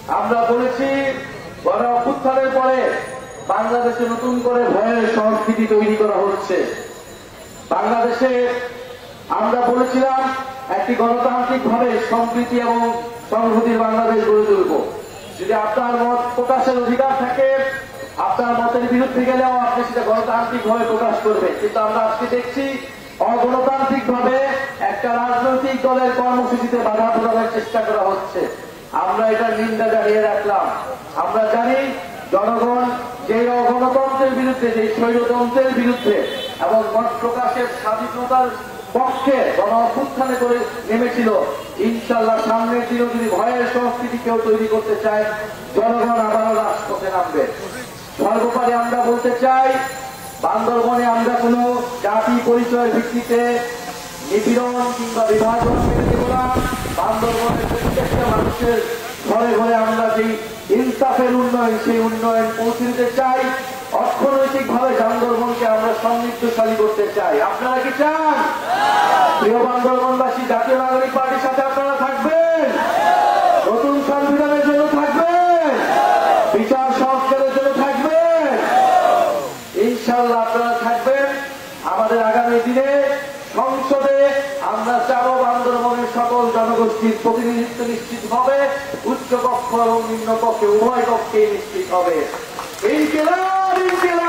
আমরা বলেছি গণ অভ্যুত্থানের পরে বাংলাদেশে নতুন করে ভয়ের সংস্কৃতি তৈরি করা হচ্ছে। বাংলাদেশে আমরা বলেছিলাম একটি গণতান্ত্রিকভাবে সম্প্রীতি এবং সংহতির বাংলাদেশ গড়ে তুলব। যদি আপনার মত প্রকাশের অধিকার থাকে, আপনার মতের বিরুদ্ধে গেলেও আপনি সেটা গণতান্ত্রিকভাবে প্রকাশ করবেন। কিন্তু আমরা আজকে দেখছি অগণতান্ত্রিকভাবে একটা রাজনৈতিক দলের কর্মসূচিতে বাধা প্রদানের চেষ্টা করা হচ্ছে। আমরা এটার নিন্দা জানিয়ে রাখলাম। আমরা জানি জনগণ যে অগণতন্ত্রের বিরুদ্ধে, যে স্বৈরতন্ত্রের বিরুদ্ধে এবং মত প্রকাশের স্বাধীনতার পক্ষে গণ অভ্যুত্থানে করে নেমেছিল, ইনশাল্লাহ সামনের দিনেও যদি ভয়ের সংস্কৃতি কেউ তৈরি করতে চায়, জনগণ আবারও রাজপথে নামবে। সর্বোপরি আমরা বলতে চাই, বান্দরবনে আমরা কোন জাতি পরিচয়ের ভিত্তিতে নিপীড়ন কিংবা বিভাজন মেনে দেব না। বান্দরবনের প্রত্যেকটা মানুষের ঘরে ঘরে আমরা যে ইনসাফের উন্নয়ন, সেই উন্নয়ন পৌঁছে দিতে চাই। অর্থনৈতিকভাবে বান্দরবনকে আমরা সমৃদ্ধশালী করতে চাই। আপনারা কি চান? প্রিয় বান্দরবনবাসী, জাতীয় নাগরিক পার্টির সাথে আপনারা থাকবেন? নতুন সংবিধানের জন্য থাকবেন? বিচার সংস্কারের জন্য থাকবেন? ইনশাল্লাহ আপনারা থাকবেন। আমাদের আগামী দিনে সংসদে আমরা চাবো বান্দরবনের সকল জনগোষ্ঠীর প্রতিনিধিত্ব নিশ্চিত হবে, উচ্চ কক্ষ এবং নিম্ন কক্ষে উভয় কক্ষে নিশ্চিত হবে। ইনকিলাব, ইনকিলাব।